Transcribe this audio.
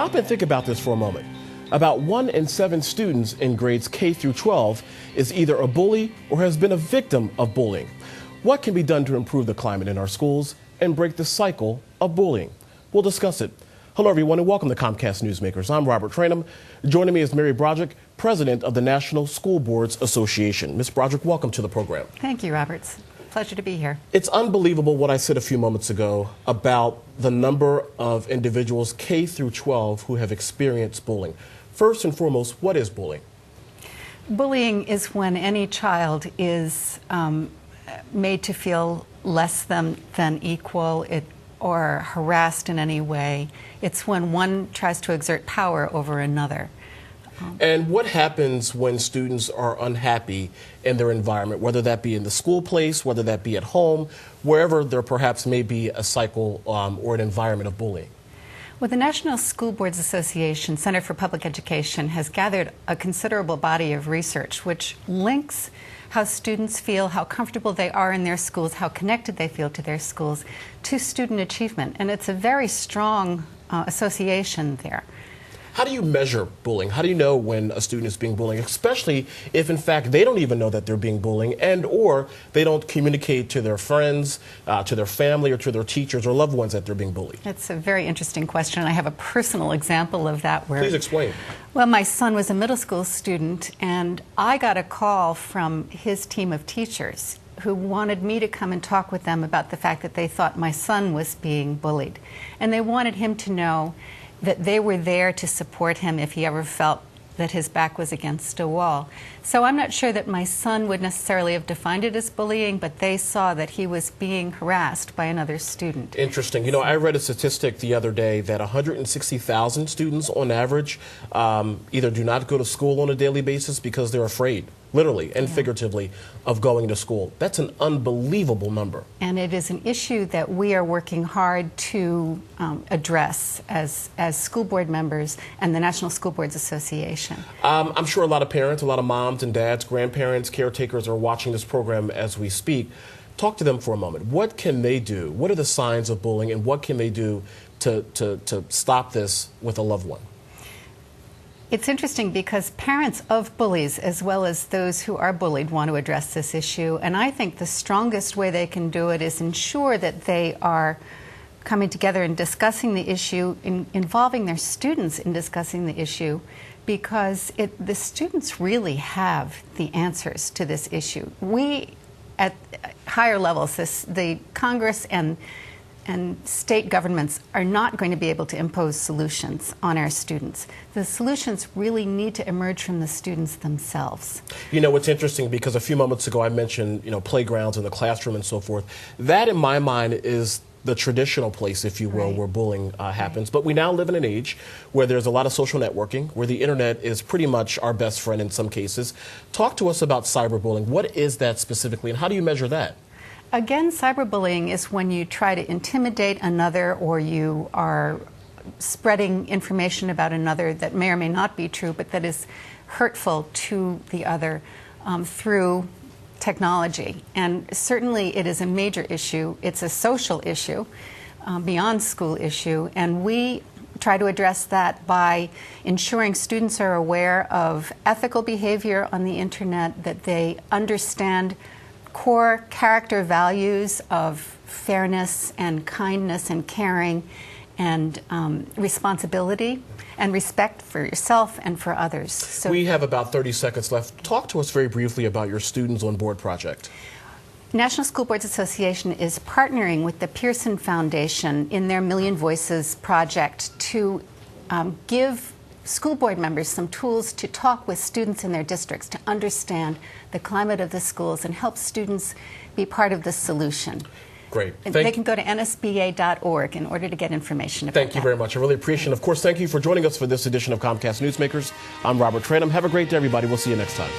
Stop and think about this for a moment. About 1 in 7 students in grades K through 12 is either a bully or has been a victim of bullying. What can be done to improve the climate in our schools and break the cycle of bullying? We'll discuss it. Hello, everyone, and welcome to Comcast Newsmakers. I'm Robert Trainum. Joining me is Mary Broderick, President of the National School Boards Association. Ms. Broderick, welcome to the program. Thank you, Robert. Pleasure to be here. It's unbelievable what I said a few moments ago about the number of individuals K through 12 who have experienced bullying. First and foremost, what is bullying? Bullying is when any child is made to feel less than equal or harassed in any way. It's when one tries to exert power over another. And what happens when students are unhappy in their environment, whether that be in the school place, whether that be at home, wherever there perhaps may be a cycle or an environment of bullying? Well, the National School Boards Association Center for Public Education has gathered a considerable body of research which links how students feel, how comfortable they are in their schools, how connected they feel to their schools, to student achievement. And it's a very strong association there. How do you measure bullying? How do you know when a student is being bullied, especially if, in fact, they don't even know that they're being bullied and or they don't communicate to their friends, to their family, or to their teachers or loved ones that they're being bullied? That's a very interesting question. I have a personal example of that. Please explain. Well, my son was a middle school student, and I got a call from his team of teachers who wanted me to come and talk with them about the fact that they thought my son was being bullied. And they wanted him to know that they were there to support him if he ever felt that his back was against a wall. So I'm not sure that my son would necessarily have defined it as bullying, but they saw that he was being harassed by another student. Interesting. You know, I read a statistic the other day that 160,000 students on average either do not go to school on a daily basis because they're afraid, literally and figuratively, of going to school. That's an unbelievable number. And it is an issue that we are working hard to address as school board members and the National School Boards Association. I'm sure a lot of parents, a lot of moms and dads, grandparents, caretakers are watching this program as we speak. Talk to them for a moment. What can they do? What are the signs of bullying, and what can they do to stop this with a loved one? It's interesting because parents of bullies, as well as those who are bullied, want to address this issue. And I think the strongest way they can do it is ensure that they are coming together and discussing the issue, involving their students in discussing the issue, because the students really have the answers to this issue. We, at higher levels, the Congress and state governments are not going to be able to impose solutions on our students. The solutions really need to emerge from the students themselves. You know, it's interesting because a few moments ago I mentioned, playgrounds in the classroom and so forth. That, in my mind, is the traditional place, if you will, where bullying happens. But we now live in an age where there's a lot of social networking, where the internet is pretty much our best friend in some cases. Talk to us about cyberbullying. What is that specifically, and how do you measure that? Again, cyberbullying is when you try to intimidate another, or you are spreading information about another that may or may not be true, but that is hurtful to the other through technology. And certainly it is a major issue. It's a social issue, beyond school issue, and we try to address that by ensuring students are aware of ethical behavior on the internet, that they understand core character values of fairness and kindness and caring and responsibility and respect for yourself and for others. So we have about 30 seconds left. Talk to us very briefly about your Students on Board project. National School Boards Association is partnering with the Pearson Foundation in their Million Voices project to give school board members some tools to talk with students in their districts to understand the climate of the schools and help students be part of the solution. Great. They can go to nsba.org in order to get information about that. Thank you very much. I really appreciate it. Of course, thank you for joining us for this edition of Comcast Newsmakers. I'm Robert Trainum. Have a great day, everybody. We'll see you next time.